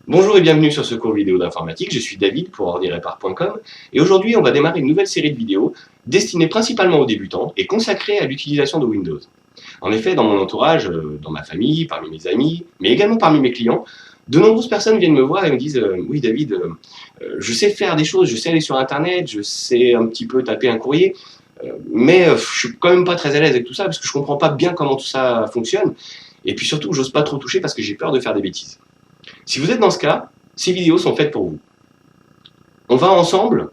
Bonjour et bienvenue sur ce cours vidéo d'informatique, je suis David pour ordirepar.com et aujourd'hui on va démarrer une nouvelle série de vidéos destinée principalement aux débutants et consacrée à l'utilisation de Windows. En effet, dans mon entourage, dans ma famille, parmi mes amis, mais également parmi mes clients, de nombreuses personnes viennent me voir et me disent Oui David, je sais faire des choses, je sais aller sur internet, je sais un petit peu taper un courrier, mais je suis quand même pas très à l'aise avec tout ça parce que je comprends pas bien comment tout ça fonctionne et puis surtout j'ose pas trop toucher parce que j'ai peur de faire des bêtises. Si vous êtes dans ce cas, ces vidéos sont faites pour vous. On va ensemble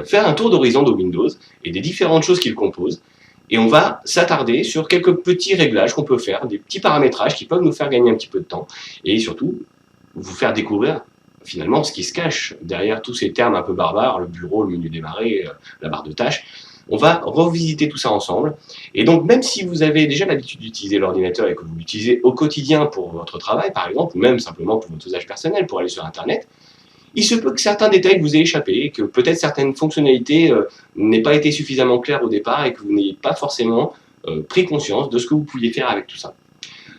faire un tour d'horizon de Windows et des différentes choses qu'il compose, et on va s'attarder sur quelques petits réglages qu'on peut faire, des petits paramétrages qui peuvent nous faire gagner un petit peu de temps, et surtout vous faire découvrir finalement ce qui se cache derrière tous ces termes un peu barbares, le bureau, le menu démarrer, la barre de tâches. On va revisiter tout ça ensemble. Et donc, même si vous avez déjà l'habitude d'utiliser l'ordinateur et que vous l'utilisez au quotidien pour votre travail, par exemple, ou même simplement pour votre usage personnel, pour aller sur Internet, il se peut que certains détails vous aient échappé, et que peut-être certaines fonctionnalités n'aient pas été suffisamment claires au départ et que vous n'ayez pas forcément pris conscience de ce que vous pouviez faire avec tout ça.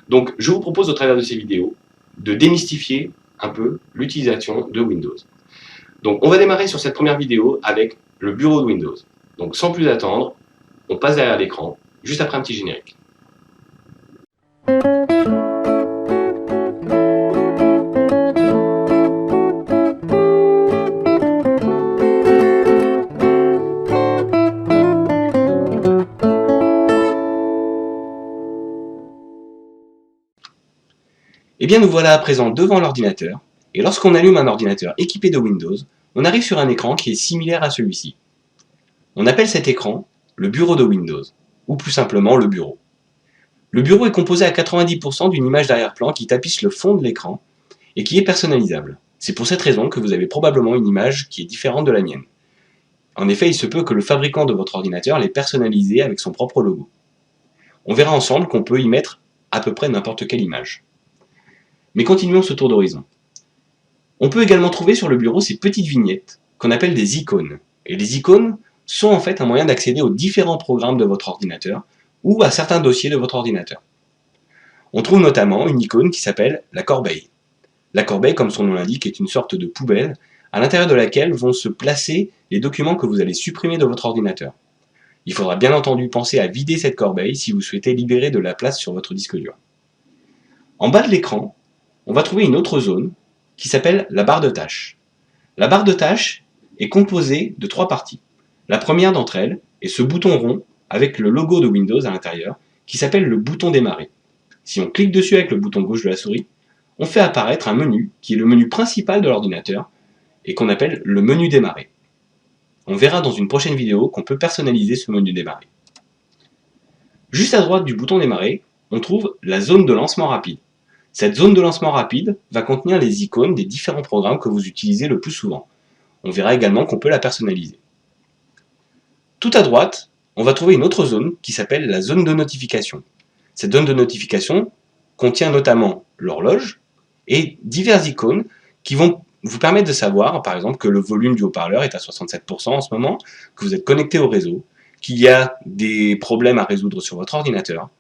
Donc, je vous propose au travers de ces vidéos de démystifier un peu l'utilisation de Windows. Donc, on va démarrer sur cette première vidéo avec le bureau de Windows. Donc, sans plus attendre, on passe derrière l'écran, juste après un petit générique. Eh bien, nous voilà à présent devant l'ordinateur, et lorsqu'on allume un ordinateur équipé de Windows, on arrive sur un écran qui est similaire à celui-ci. On appelle cet écran le bureau de Windows, ou plus simplement le bureau. Le bureau est composé à 90% d'une image d'arrière-plan qui tapisse le fond de l'écran et qui est personnalisable. C'est pour cette raison que vous avez probablement une image qui est différente de la mienne. En effet, il se peut que le fabricant de votre ordinateur l'ait personnalisé avec son propre logo. On verra ensemble qu'on peut y mettre à peu près n'importe quelle image. Mais continuons ce tour d'horizon. On peut également trouver sur le bureau ces petites vignettes qu'on appelle des icônes. Et les icônes sont en fait un moyen d'accéder aux différents programmes de votre ordinateur ou à certains dossiers de votre ordinateur. On trouve notamment une icône qui s'appelle la corbeille. La corbeille, comme son nom l'indique, est une sorte de poubelle à l'intérieur de laquelle vont se placer les documents que vous allez supprimer de votre ordinateur. Il faudra bien entendu penser à vider cette corbeille si vous souhaitez libérer de la place sur votre disque dur. En bas de l'écran, on va trouver une autre zone qui s'appelle la barre de tâches. La barre de tâches est composée de 3 parties. La première d'entre elles est ce bouton rond avec le logo de Windows à l'intérieur qui s'appelle le bouton démarrer. Si on clique dessus avec le bouton gauche de la souris, on fait apparaître un menu qui est le menu principal de l'ordinateur et qu'on appelle le menu démarrer. On verra dans une prochaine vidéo qu'on peut personnaliser ce menu démarrer. Juste à droite du bouton démarrer, on trouve la zone de lancement rapide. Cette zone de lancement rapide va contenir les icônes des différents programmes que vous utilisez le plus souvent. On verra également qu'on peut la personnaliser. Tout à droite, on va trouver une autre zone qui s'appelle la zone de notification. Cette zone de notification contient notamment l'horloge et diverses icônes qui vont vous permettre de savoir, par exemple, que le volume du haut-parleur est à 67% en ce moment, que vous êtes connecté au réseau, qu'il y a des problèmes à résoudre sur votre ordinateur.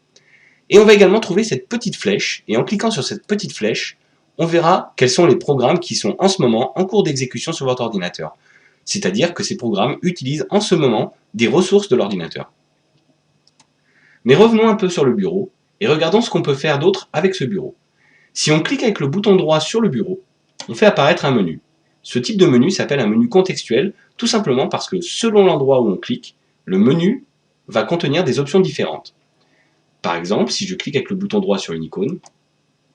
Et on va également trouver cette petite flèche, et en cliquant sur cette petite flèche, on verra quels sont les programmes qui sont en ce moment en cours d'exécution sur votre ordinateur. C'est-à-dire que ces programmes utilisent en ce moment des ressources de l'ordinateur. Mais revenons un peu sur le bureau, et regardons ce qu'on peut faire d'autre avec ce bureau. Si on clique avec le bouton droit sur le bureau, on fait apparaître un menu. Ce type de menu s'appelle un menu contextuel, tout simplement parce que selon l'endroit où on clique, le menu va contenir des options différentes. Par exemple, si je clique avec le bouton droit sur une icône,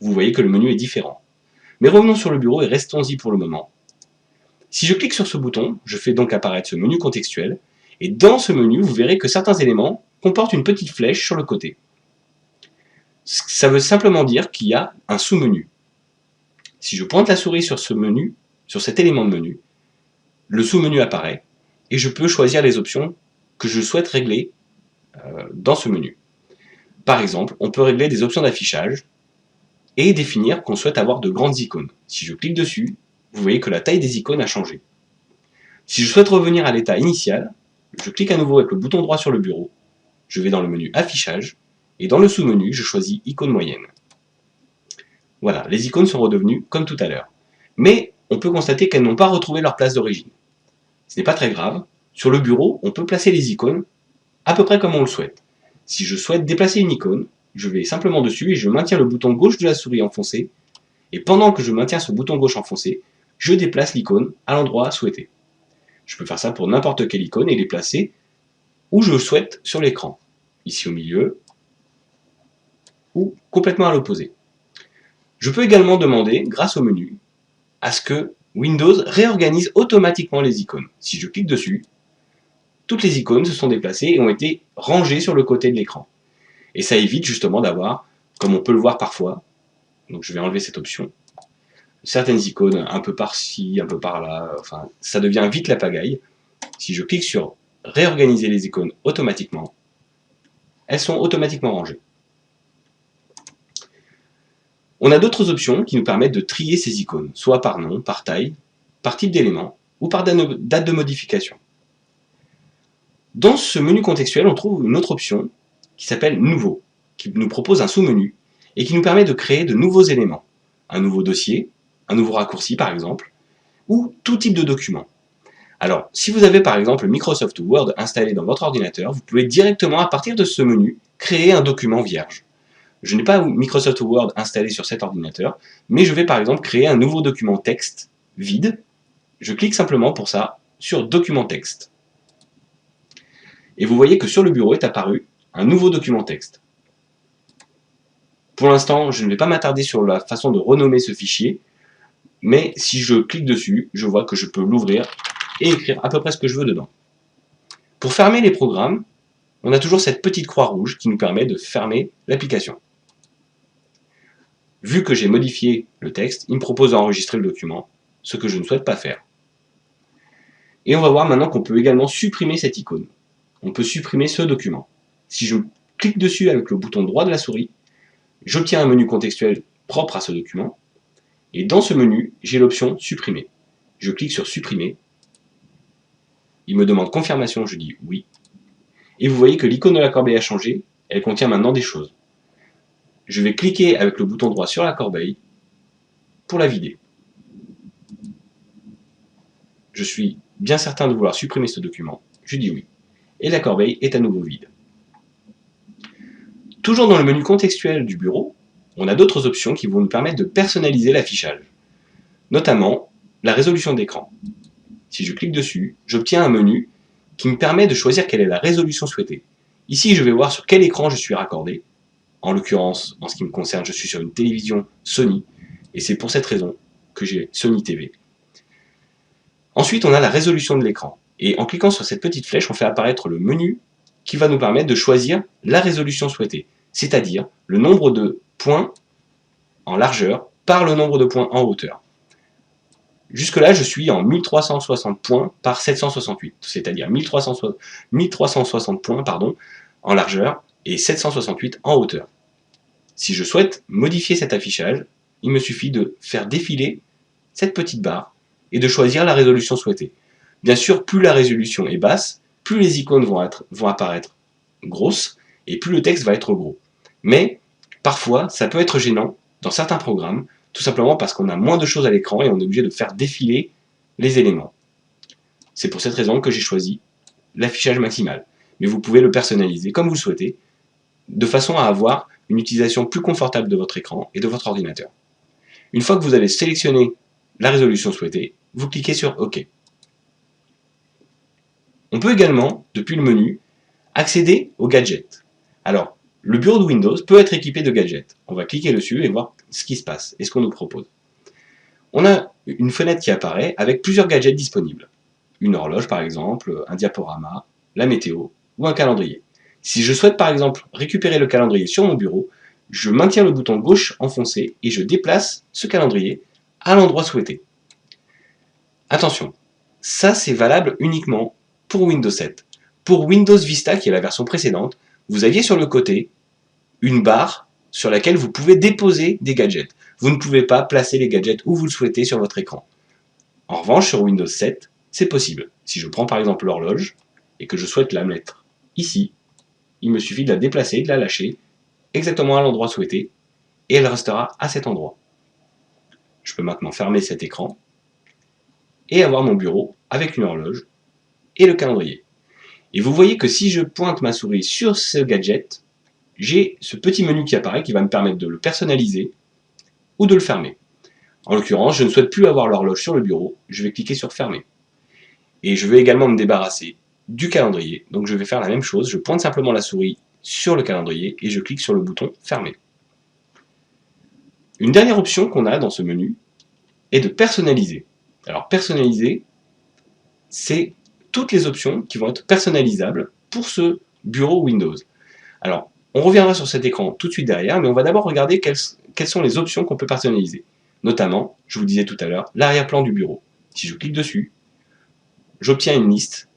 vous voyez que le menu est différent. Mais revenons sur le bureau et restons-y pour le moment. Si je clique sur ce bouton, je fais donc apparaître ce menu contextuel, et dans ce menu, vous verrez que certains éléments comportent une petite flèche sur le côté. Ça veut simplement dire qu'il y a un sous-menu. Si je pointe la souris sur ce menu, sur cet élément de menu, le sous-menu apparaît, et je peux choisir les options que je souhaite régler dans ce menu. Par exemple, on peut régler des options d'affichage et définir qu'on souhaite avoir de grandes icônes. Si je clique dessus, vous voyez que la taille des icônes a changé. Si je souhaite revenir à l'état initial, je clique à nouveau avec le bouton droit sur le bureau, je vais dans le menu affichage, et dans le sous-menu, je choisis icône moyenne. Voilà, les icônes sont redevenues comme tout à l'heure. mais on peut constater qu'elles n'ont pas retrouvé leur place d'origine. Ce n'est pas très grave. Sur le bureau, on peut placer les icônes à peu près comme on le souhaite. Si je souhaite déplacer une icône, je vais simplement dessus et je maintiens le bouton gauche de la souris enfoncé. Et pendant que je maintiens ce bouton gauche enfoncé, je déplace l'icône à l'endroit souhaité. Je peux faire ça pour n'importe quelle icône et les placer où je le souhaite sur l'écran. Ici au milieu, ou complètement à l'opposé. Je peux également demander, grâce au menu, à ce que Windows réorganise automatiquement les icônes. Si je clique dessus, toutes les icônes se sont déplacées et ont été rangées sur le côté de l'écran. Et ça évite justement d'avoir, comme on peut le voir parfois, donc je vais enlever cette option, certaines icônes un peu par-ci, un peu par-là, enfin ça devient vite la pagaille. Si je clique sur réorganiser les icônes automatiquement, elles sont automatiquement rangées. On a d'autres options qui nous permettent de trier ces icônes, soit par nom, par taille, par type d'élément ou par date de modification. Dans ce menu contextuel, on trouve une autre option qui s'appelle Nouveau, qui nous propose un sous-menu et qui nous permet de créer de nouveaux éléments, un nouveau dossier, un nouveau raccourci par exemple, ou tout type de document. Alors, si vous avez par exemple Microsoft Word installé dans votre ordinateur, vous pouvez directement à partir de ce menu créer un document vierge. Je n'ai pas Microsoft Word installé sur cet ordinateur, mais je vais par exemple créer un nouveau document texte vide. Je clique simplement pour ça sur Document texte. Et vous voyez que sur le bureau est apparu un nouveau document texte. Pour l'instant, je ne vais pas m'attarder sur la façon de renommer ce fichier, mais si je clique dessus, je vois que je peux l'ouvrir et écrire à peu près ce que je veux dedans. Pour fermer les programmes, on a toujours cette petite croix rouge qui nous permet de fermer l'application. Vu que j'ai modifié le texte, il me propose d'enregistrer le document, ce que je ne souhaite pas faire. Et on va voir maintenant qu'on peut également supprimer cette icône. On peut supprimer ce document. Si je clique dessus avec le bouton droit de la souris, j'obtiens un menu contextuel propre à ce document. Et dans ce menu, j'ai l'option Supprimer. Je clique sur Supprimer. Il me demande confirmation, je dis oui. Et vous voyez que l'icône de la corbeille a changé. Elle contient maintenant des choses. Je vais cliquer avec le bouton droit sur la corbeille pour la vider. Je suis bien certain de vouloir supprimer ce document. Je dis oui. Et la corbeille est à nouveau vide. Toujours dans le menu contextuel du bureau, on a d'autres options qui vont nous permettre de personnaliser l'affichage, notamment la résolution d'écran. Si je clique dessus, j'obtiens un menu qui me permet de choisir quelle est la résolution souhaitée. Ici, je vais voir sur quel écran je suis raccordé. En l'occurrence, en ce qui me concerne, je suis sur une télévision Sony, et c'est pour cette raison que j'ai Sony TV. Ensuite, on a la résolution de l'écran. Et en cliquant sur cette petite flèche, on fait apparaître le menu qui va nous permettre de choisir la résolution souhaitée, c'est-à-dire le nombre de points en largeur par le nombre de points en hauteur. Jusque-là, je suis en 1360 points par 768, c'est-à-dire 1360 points en largeur et 768 en hauteur. Si je souhaite modifier cet affichage, il me suffit de faire défiler cette petite barre et de choisir la résolution souhaitée. Bien sûr, plus la résolution est basse, plus les icônes vont apparaître grosses et plus le texte va être gros. Mais parfois, ça peut être gênant dans certains programmes, tout simplement parce qu'on a moins de choses à l'écran et on est obligé de faire défiler les éléments. C'est pour cette raison que j'ai choisi l'affichage maximal. Mais vous pouvez le personnaliser comme vous le souhaitez, de façon à avoir une utilisation plus confortable de votre écran et de votre ordinateur. Une fois que vous avez sélectionné la résolution souhaitée, vous cliquez sur OK. On peut également, depuis le menu, accéder aux gadgets. Alors, le bureau de Windows peut être équipé de gadgets. On va cliquer dessus et voir ce qui se passe et ce qu'on nous propose. On a une fenêtre qui apparaît avec plusieurs gadgets disponibles. Une horloge par exemple, un diaporama, la météo ou un calendrier. Si je souhaite par exemple récupérer le calendrier sur mon bureau, je maintiens le bouton gauche enfoncé et je déplace ce calendrier à l'endroit souhaité. Attention, ça c'est valable uniquement pour Windows 7. Pour Windows Vista, qui est la version précédente, vous aviez sur le côté une barre sur laquelle vous pouvez déposer des gadgets. Vous ne pouvez pas placer les gadgets où vous le souhaitez sur votre écran. En revanche, sur Windows 7, c'est possible. Si je prends par exemple l'horloge et que je souhaite la mettre ici, il me suffit de la déplacer, de la lâcher exactement à l'endroit souhaité et elle restera à cet endroit. Je peux maintenant fermer cet écran et avoir mon bureau avec une horloge et le calendrier. Et vous voyez que si je pointe ma souris sur ce gadget, j'ai ce petit menu qui apparaît qui va me permettre de le personnaliser ou de le fermer. En l'occurrence, je ne souhaite plus avoir l'horloge sur le bureau, je vais cliquer sur fermer. Et je vais également me débarrasser du calendrier, donc je vais faire la même chose, je pointe simplement la souris sur le calendrier et je clique sur le bouton fermer. Une dernière option qu'on a dans ce menu est de personnaliser. Alors personnaliser, c'est toutes les options qui vont être personnalisables pour ce bureau Windows. Alors, on reviendra sur cet écran tout de suite derrière, mais on va d'abord regarder quelles sont les options qu'on peut personnaliser. Notamment, je vous disais tout à l'heure, l'arrière-plan du bureau. Si je clique dessus, j'obtiens une liste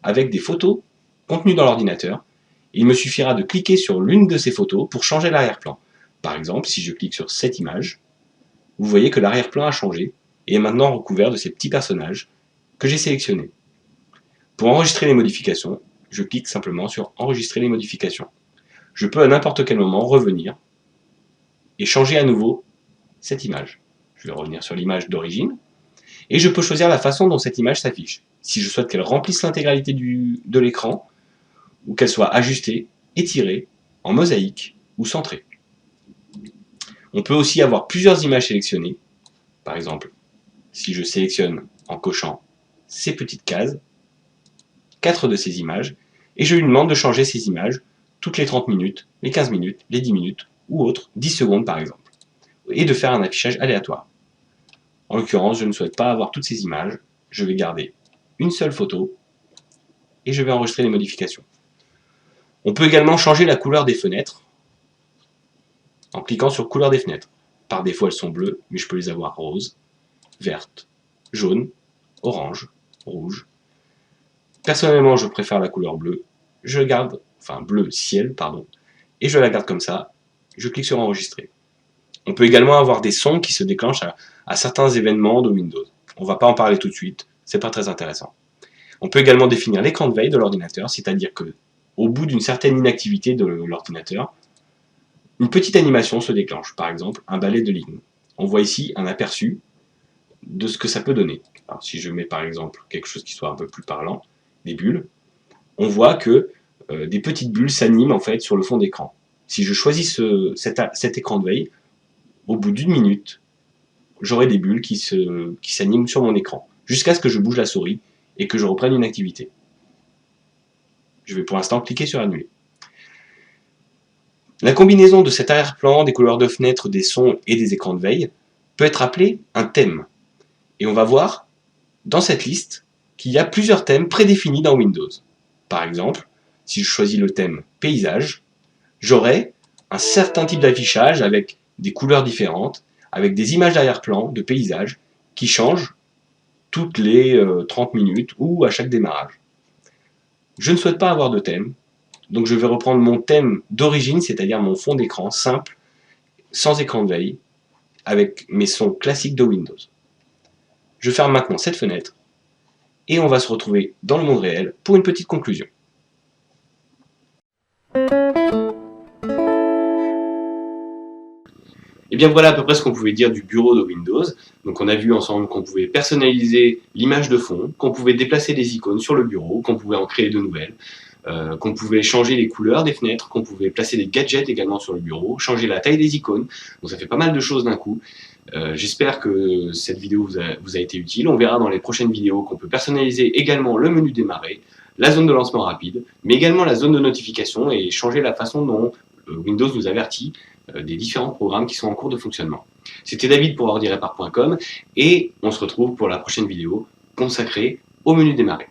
avec des photos contenues dans l'ordinateur. Il me suffira de cliquer sur l'une de ces photos pour changer l'arrière-plan. Par exemple, si je clique sur cette image, vous voyez que l'arrière-plan a changé et est maintenant recouvert de ces petits personnages que j'ai sélectionnés. Pour enregistrer les modifications, je clique simplement sur enregistrer les modifications. Je peux à n'importe quel moment revenir et changer à nouveau cette image. Je vais revenir sur l'image d'origine et je peux choisir la façon dont cette image s'affiche. Si je souhaite qu'elle remplisse l'intégralité de l'écran ou qu'elle soit ajustée, étirée, en mosaïque ou centrée. On peut aussi avoir plusieurs images sélectionnées. Par exemple, si je sélectionne en cochant ces petites cases, 4 de ces images, et je lui demande de changer ces images toutes les 30 minutes, les 15 minutes, les 10 minutes, ou autres, 10 secondes par exemple, et de faire un affichage aléatoire. En l'occurrence, je ne souhaite pas avoir toutes ces images, je vais garder une seule photo, et je vais enregistrer les modifications. On peut également changer la couleur des fenêtres, en cliquant sur couleur des fenêtres. Par défaut, elles sont bleues, mais je peux les avoir roses, vertes, jaunes, orange, rouge. Personnellement, je préfère la couleur bleue. Je garde, enfin bleu ciel, pardon, et je la garde comme ça. Je clique sur enregistrer. On peut également avoir des sons qui se déclenchent à certains événements de Windows. On ne va pas en parler tout de suite, c'est pas très intéressant. On peut également définir l'écran de veille de l'ordinateur, c'est-à-dire que au bout d'une certaine inactivité de l'ordinateur, une petite animation se déclenche, par exemple un balai de lignes. On voit ici un aperçu de ce que ça peut donner. Alors, si je mets par exemple quelque chose qui soit un peu plus parlant, des bulles, on voit que des petites bulles s'animent en fait sur le fond d'écran. Si je choisis cet écran de veille, au bout d'une minute, j'aurai des bulles qui s'animent sur mon écran, jusqu'à ce que je bouge la souris et que je reprenne une activité. Je vais pour l'instant cliquer sur annuler. La combinaison de cet arrière-plan, des couleurs de fenêtre, des sons et des écrans de veille peut être appelée un thème. Et on va voir dans cette liste qu'il y a plusieurs thèmes prédéfinis dans Windows. Par exemple, si je choisis le thème paysage, j'aurai un certain type d'affichage avec des couleurs différentes, avec des images d'arrière-plan, de paysage, qui changent toutes les 30 minutes ou à chaque démarrage. Je ne souhaite pas avoir de thème, donc je vais reprendre mon thème d'origine, c'est-à-dire mon fond d'écran simple, sans écran de veille, avec mes sons classiques de Windows. Je ferme maintenant cette fenêtre, et on va se retrouver dans le monde réel pour une petite conclusion. Et bien voilà à peu près ce qu'on pouvait dire du bureau de Windows. Donc on a vu ensemble qu'on pouvait personnaliser l'image de fond, qu'on pouvait déplacer des icônes sur le bureau, qu'on pouvait en créer de nouvelles, qu'on pouvait changer les couleurs des fenêtres, qu'on pouvait placer des gadgets également sur le bureau, changer la taille des icônes. Donc ça fait pas mal de choses d'un coup. J'espère que cette vidéo vous a été utile. On verra dans les prochaines vidéos qu'on peut personnaliser également le menu démarrer, la zone de lancement rapide, mais également la zone de notification et changer la façon dont Windows nous avertit des différents programmes qui sont en cours de fonctionnement. C'était David pour ordirepar.com et on se retrouve pour la prochaine vidéo consacrée au menu démarrer.